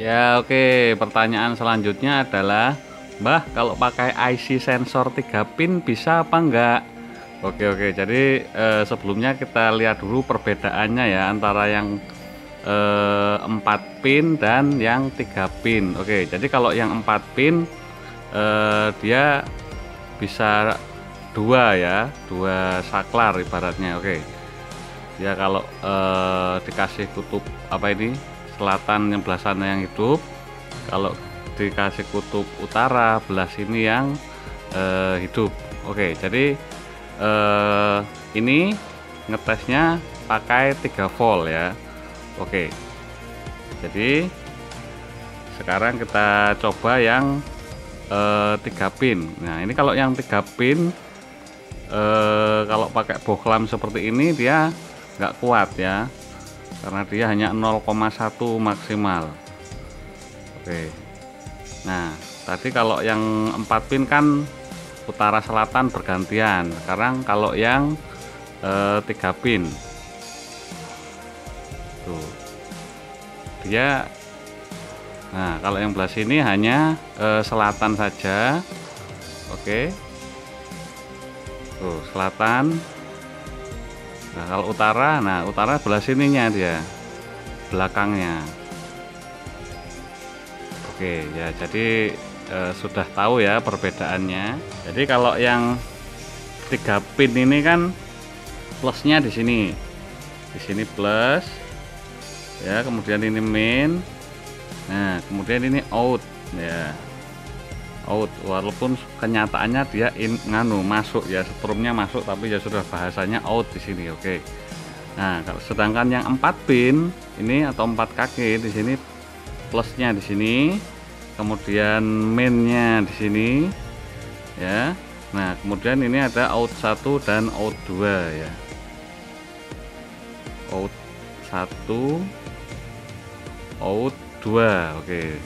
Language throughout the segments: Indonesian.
Ya, oke. Pertanyaan selanjutnya adalah, Mbah, kalau pakai IC sensor 3 pin bisa apa enggak? Oke. Jadi sebelumnya kita lihat dulu perbedaannya ya antara yang 4 pin dan yang 3 pin. Oke, jadi kalau yang 4 pin dia bisa dua ya, dua saklar ibaratnya. Oke. Ya kalau dikasih kutub apa ini selatan yang belah sana yang hidup, kalau dikasih kutub utara belah sini yang hidup. Oke, jadi ini ngetesnya pakai 3 volt ya. Oke, jadi sekarang kita coba yang 3 pin. Nah, ini kalau yang 3 pin kalau pakai bohlam seperti ini dia nggak kuat ya, karena dia hanya 0,1 maksimal. Oke, nah tadi kalau yang 4 pin kan utara selatan bergantian. Sekarang kalau yang 3 pin tuh dia, nah kalau yang belah sini hanya selatan saja. Oke, tuh selatan. Nah kalau utara, nah utara belah sininya dia belakangnya. Oke ya, jadi sudah tahu ya perbedaannya. Jadi kalau yang 3 pin ini kan plusnya di sini plus ya, kemudian ini min, nah kemudian ini out ya, out. Walaupun kenyataannya dia masuk ya, strumnya masuk, tapi ya sudah bahasanya out di sini. Oke. Nah, kalau sedangkan yang 4 pin ini atau 4 kaki di sini plusnya di sini, kemudian minnya di sini ya. Nah, kemudian ini ada out 1 dan out 2 ya. Out 1, out 2. Oke.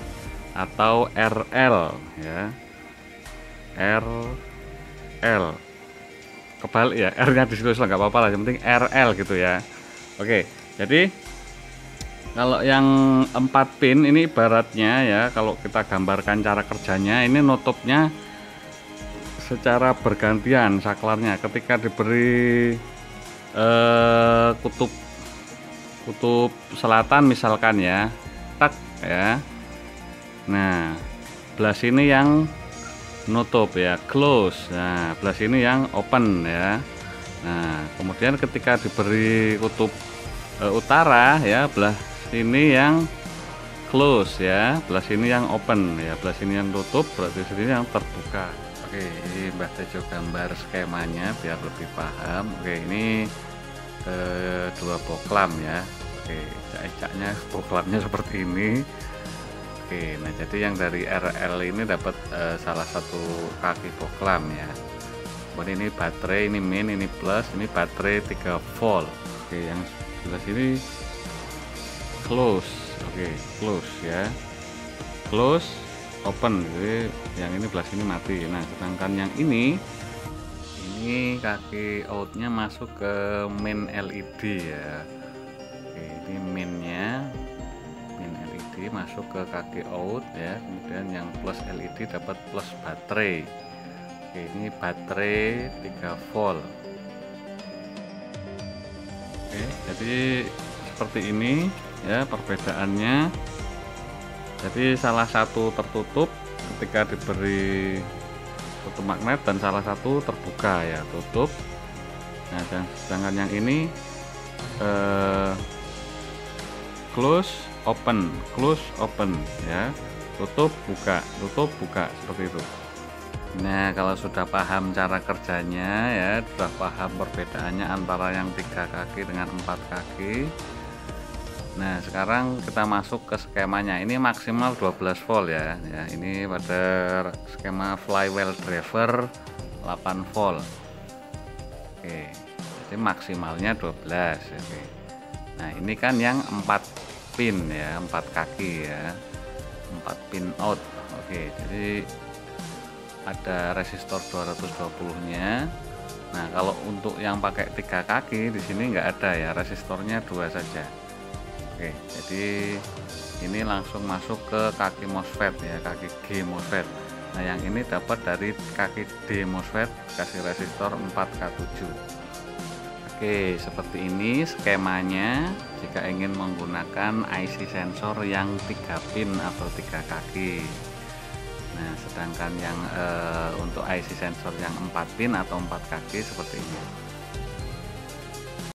Atau RL ya, RL kebalik ya, R nya ditulis nggak apa-apa lah, yang penting RL gitu ya. Oke, jadi kalau yang 4 pin ini ibaratnya ya, kalau kita gambarkan cara kerjanya, ini nutupnya secara bergantian saklarnya. Ketika diberi kutub selatan misalkan ya, tak ya. Nah, belah sini yang nutup ya, close. Nah, belah sini yang open ya. Nah, kemudian ketika diberi kutub utara ya, belah sini yang close ya, belah sini yang open ya, belah sini yang tutup, berarti sini yang terbuka. Oke, ini Mbah Tejo gambar skemanya biar lebih paham. Oke, ini dua bohlam ya. Oke, cak-caknya bohlamnya seperti ini. Oke, nah jadi yang dari RL ini dapat salah satu kaki bohlam ya. Kemudian ini baterai, ini min, ini plus, ini baterai 3 volt. Oke, yang sebelah sini close. Oke, close ya. Close, open. Jadi yang ini belah sini mati. Nah, sedangkan yang ini kaki outnya masuk ke min LED ya. Oke, ini minnya, masuk ke kaki out ya, kemudian yang plus LED dapat plus baterai. Oke, ini baterai 3 volt. Oke, jadi seperti ini ya perbedaannya. Jadi salah satu tertutup ketika diberi tutup magnet, dan salah satu terbuka ya, tutup. Nah, dan sedangkan yang ini close open, close open ya, tutup buka seperti itu. Nah, kalau sudah paham cara kerjanya ya, sudah paham perbedaannya antara yang 3 kaki dengan 4 kaki. Nah, sekarang kita masuk ke skemanya. Ini maksimal 12 volt ya. Ya, ini pada skema flywheel driver 8 volt. Oke. Jadi maksimalnya 12. Oke. Nah, ini kan yang 4 pin ya, 4 kaki ya, 4 pin out. Oke, jadi ada resistor 220 nya. Nah, kalau untuk yang pakai 3 kaki di sini nggak ada ya, resistornya 2 saja. Oke, jadi ini langsung masuk ke kaki MOSFET ya, kaki G MOSFET. Nah, yang ini dapat dari kaki D MOSFET, kasih resistor 4K7. Oke, seperti ini skemanya jika ingin menggunakan IC sensor yang 3 pin atau 3 kaki. Nah, sedangkan yang untuk IC sensor yang 4 pin atau 4 kaki seperti ini.